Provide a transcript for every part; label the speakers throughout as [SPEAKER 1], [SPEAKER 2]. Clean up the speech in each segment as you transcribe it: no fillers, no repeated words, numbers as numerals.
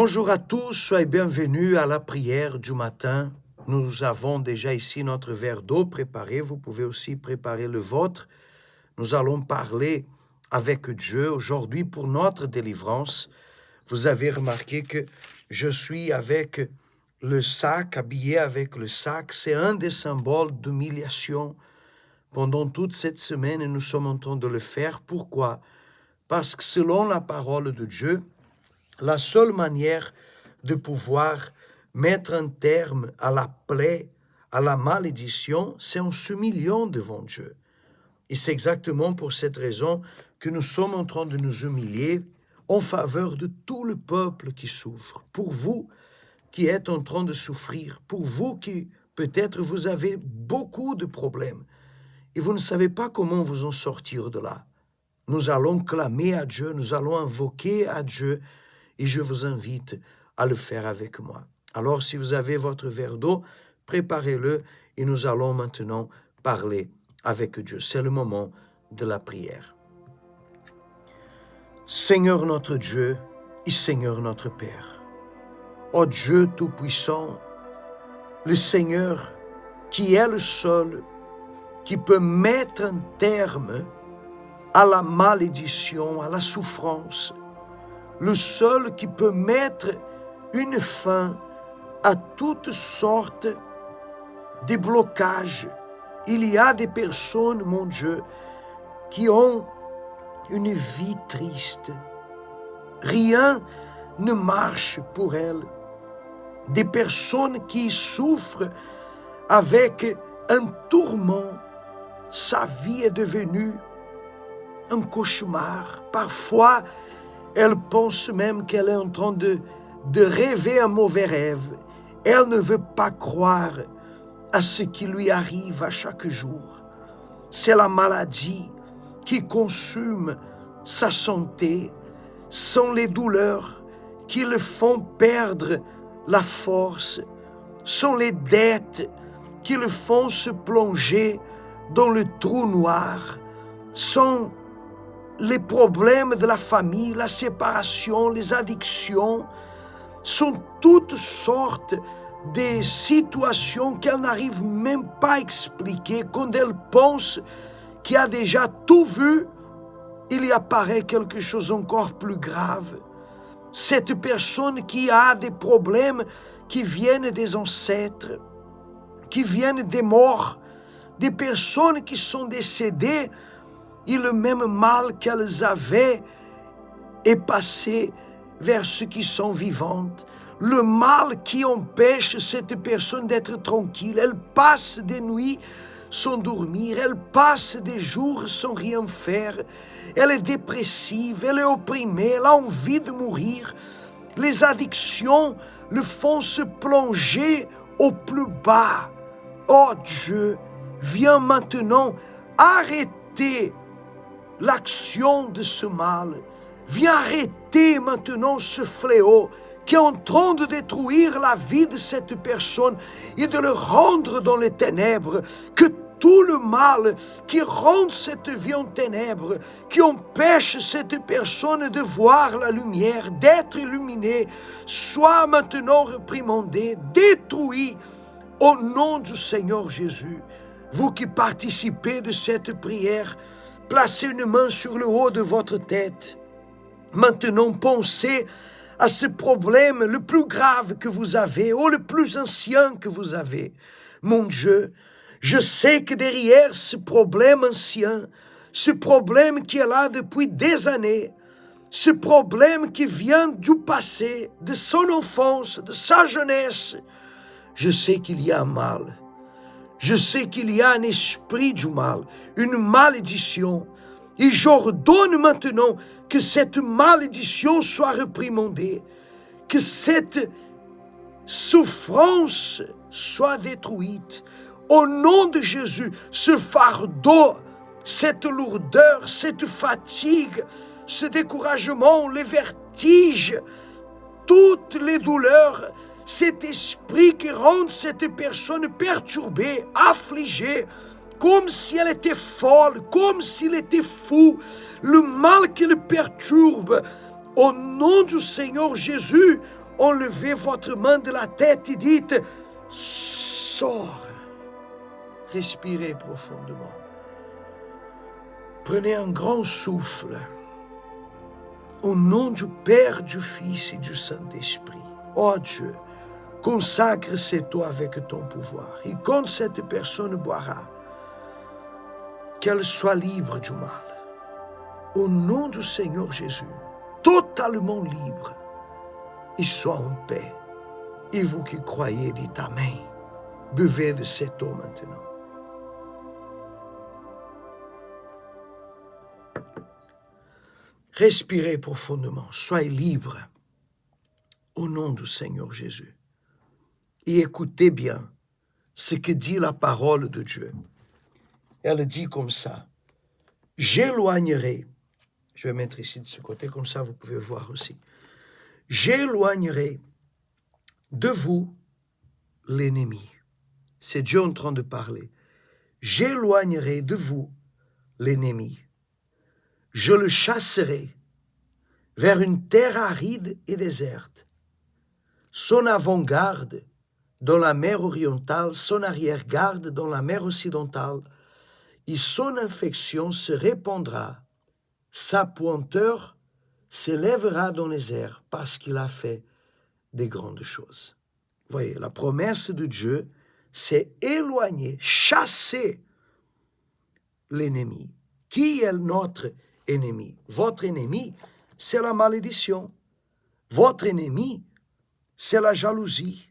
[SPEAKER 1] Bonjour à tous, soyez bienvenus à la prière du matin. Nous avons déjà ici notre verre d'eau préparé, vous pouvez aussi préparer le vôtre. Nous allons parler avec Dieu aujourd'hui pour notre délivrance. Vous avez remarqué que je suis avec le sac, habillé avec le sac. C'est un des symboles d'humiliation. Pendant toute cette semaine, nous sommes en train de le faire. Pourquoi? Parce que selon la parole de Dieu, la seule manière de pouvoir mettre un terme à la plaie, à la malédiction, c'est en s'humiliant devant Dieu. Et c'est exactement pour cette raison que nous sommes en train de nous humilier en faveur de tout le peuple qui souffre. Pour vous qui êtes en train de souffrir, pour vous qui peut-être vous avez beaucoup de problèmes et vous ne savez pas comment vous en sortir de là. Nous allons clamer à Dieu, nous allons invoquer à Dieu et je vous invite à le faire avec moi. Alors, si vous avez votre verre d'eau, préparez-le et nous allons maintenant parler avec Dieu. C'est le moment de la prière. Seigneur notre Dieu et Seigneur notre Père, ô Dieu Tout-Puissant, le Seigneur qui est le seul qui peut mettre un terme à la malédiction, à la souffrance, le seul qui peut mettre une fin à toutes sortes de blocages. Il y a des personnes, mon Dieu, qui ont une vie triste. Rien ne marche pour elles. Des personnes qui souffrent avec un tourment. Sa vie est devenue un cauchemar. Parfois, elle pense même qu'elle est en train de rêver un mauvais rêve. Elle ne veut pas croire à ce qui lui arrive à chaque jour. C'est la maladie qui consume sa santé. Sont les douleurs qui le font perdre la force. Sont les dettes qui le font se plonger dans le trou noir. Sont les problèmes de la famille, la séparation, les addictions, sont toutes sortes de situations qu'elle n'arrive même pas à expliquer. Quand elle pense qu'il a déjà tout vu, il y apparaît quelque chose encore plus grave. Cette personne qui a des problèmes qui viennent des ancêtres, qui viennent des morts, des personnes qui sont décédées, et le même mal qu'elles avaient est passé vers ceux qui sont vivantes. Le mal qui empêche cette personne d'être tranquille. Elle passe des nuits sans dormir. Elle passe des jours sans rien faire. Elle est dépressive, elle est opprimée, elle a envie de mourir. Les addictions le font se plonger au plus bas. Oh Dieu, viens maintenant arrêter l'action de ce mal. Viens arrêter maintenant ce fléau qui est en train de détruire la vie de cette personne et de le rendre dans les ténèbres. Que tout le mal qui rend cette vie en ténèbres, qui empêche cette personne de voir la lumière, d'être illuminée, soit maintenant réprimandé, détruit au nom du Seigneur Jésus. Vous qui participez de cette prière, placez une main sur le haut de votre tête. Maintenant, pensez à ce problème le plus grave que vous avez, ou le plus ancien que vous avez. Mon Dieu, je sais que derrière ce problème ancien, ce problème qui est là depuis des années, ce problème qui vient du passé, de son enfance, de sa jeunesse, je sais qu'il y a un mal. Je sais qu'il y a un esprit du mal, une malédiction. Et j'ordonne maintenant que cette malédiction soit réprimandée, que cette souffrance soit détruite. Au nom de Jésus, ce fardeau, cette lourdeur, cette fatigue, ce découragement, les vertiges, toutes les douleurs, cet esprit qui rend cette personne perturbée, affligée, comme si elle était folle, comme s'il était fou, le mal qui le perturbe, au nom du Seigneur Jésus, enlevez votre main de la tête et dites, sors. Respirez profondément. Prenez un grand souffle. Au nom du Père, du Fils et du Saint-Esprit. Oh Dieu, consacre cette eau avec ton pouvoir. Et quand cette personne boira, qu'elle soit libre du mal. Au nom du Seigneur Jésus, totalement libre, et sois en paix. Et vous qui croyez, dites Amen. Buvez de cette eau maintenant. Respirez profondément, soyez libre au nom du Seigneur Jésus. Et écoutez bien ce que dit la parole de Dieu. Elle dit comme ça, j'éloignerai, je vais mettre ici de ce côté, comme ça vous pouvez voir aussi, j'éloignerai de vous l'ennemi. C'est Dieu en train de parler. J'éloignerai de vous l'ennemi. Je le chasserai vers une terre aride et déserte. Son avant-garde dans la mer orientale, son arrière-garde dans la mer occidentale, et son infection se répandra. Sa pointeur s'élèvera dans les airs parce qu'il a fait des grandes choses. Vous voyez, la promesse de Dieu, c'est éloigner, chasser l'ennemi. Qui est notre ennemi? Votre ennemi, c'est la malédiction. Votre ennemi, c'est la jalousie.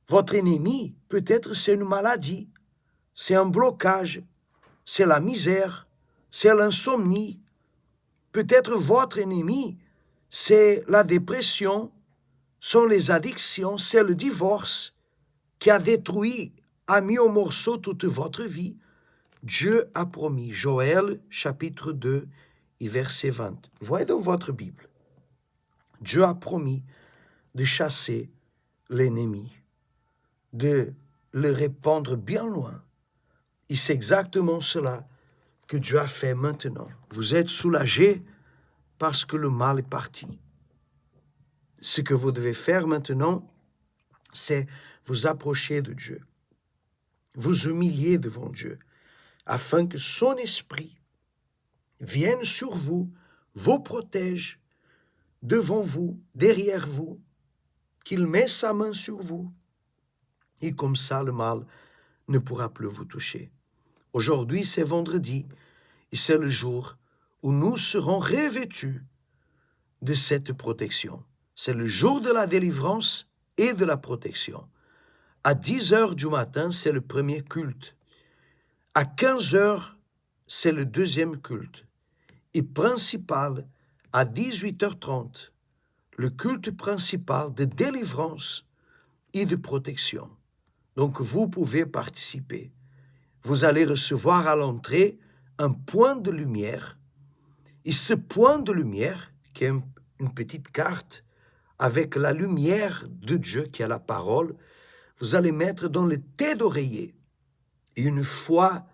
[SPEAKER 1] Votre ennemi, peut-être c'est une maladie, c'est un blocage, c'est la misère, c'est l'insomnie. Peut-être votre ennemi, c'est la dépression, sont les addictions, c'est le divorce qui a détruit, a mis au morceau toute votre vie. Dieu a promis, Joël chapitre 2 et verset 20. Voyez dans votre Bible, Dieu a promis de chasser l'ennemi, de le répandre bien loin. Et c'est exactement cela que Dieu a fait maintenant. Vous êtes soulagés parce que le mal est parti. Ce que vous devez faire maintenant, c'est vous approcher de Dieu, vous humilier devant Dieu, afin que son esprit vienne sur vous, vous protège, devant vous, derrière vous, qu'il met sa main sur vous, et comme ça le mal ne pourra plus vous toucher. Aujourd'hui, c'est vendredi, et c'est le jour où nous serons revêtus de cette protection. C'est le jour de la délivrance et de la protection. À 10 heures du matin, c'est le premier culte. À 15 heures, c'est le deuxième culte. Et principal, à 18h30, le culte principal de délivrance et de protection. Donc, vous pouvez participer. Vous allez recevoir à l'entrée un point de lumière. Et ce point de lumière, qui est une petite carte avec la lumière de Dieu, qui est la parole, vous allez mettre dans le thé d'oreiller. Et une fois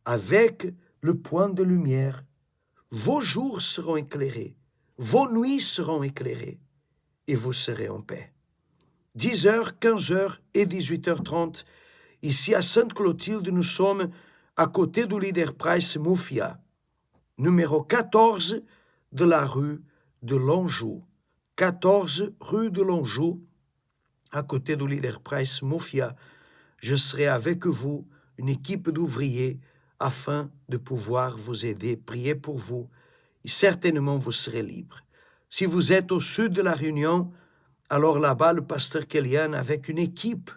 [SPEAKER 1] avec le point de lumière, vos jours seront éclairés, vos nuits seront éclairées, et vous serez en paix. 10h, 15h et 18h30, ici à Sainte-Clotilde, nous sommes à côté du Leader Price Muffiah, numéro 14 de la rue de l'Anjou. 14 rue de l'Anjou, à côté du Leader Price Muffiah. Je serai avec vous, une équipe d'ouvriers, afin de pouvoir vous aider, prier pour vous, et certainement vous serez libre. Si vous êtes au sud de la Réunion, alors là-bas, le pasteur Kélian, avec une équipe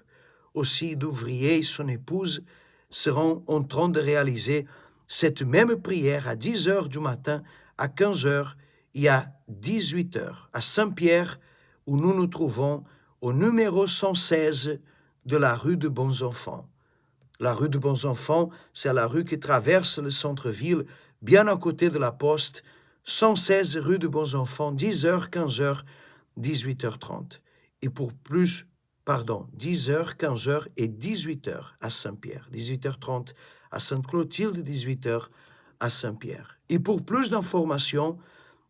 [SPEAKER 1] aussi d'ouvriers et son épouse, seront en train de réaliser cette même prière à 10 heures du matin, à 15 heures et à 18 heures, à Saint-Pierre, où nous nous trouvons au numéro 116 de la rue de Bons-Enfants. La rue de Bons-Enfants, c'est la rue qui traverse le centre-ville, bien à côté de la poste, 116 rue de Bons-Enfants, 10h, 15h, 18h30. Et pour plus, 10h, 15h et 18h à Saint-Pierre, 18h30 à Sainte-Clotilde, 18h à Saint-Pierre. Et pour plus d'informations,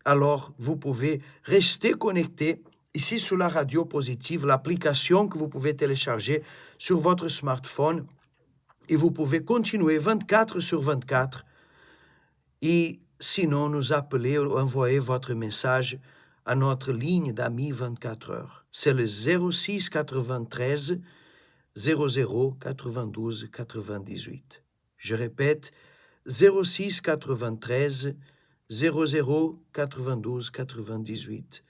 [SPEAKER 1] alors vous pouvez rester connecté ici sur la radio positive, l'application que vous pouvez télécharger sur votre smartphone et vous pouvez continuer 24 sur 24 et sinon nous appeler ou envoyer votre message à notre ligne d'amis 24 heures. C'est le 06 93 00 92 98. Je répète, 06 93 00 92 98.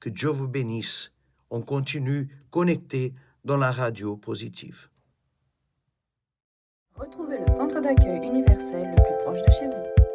[SPEAKER 1] Que Dieu vous bénisse. On continue connecté dans la radio positive.
[SPEAKER 2] Retrouvez le centre d'accueil universel le plus proche de chez vous.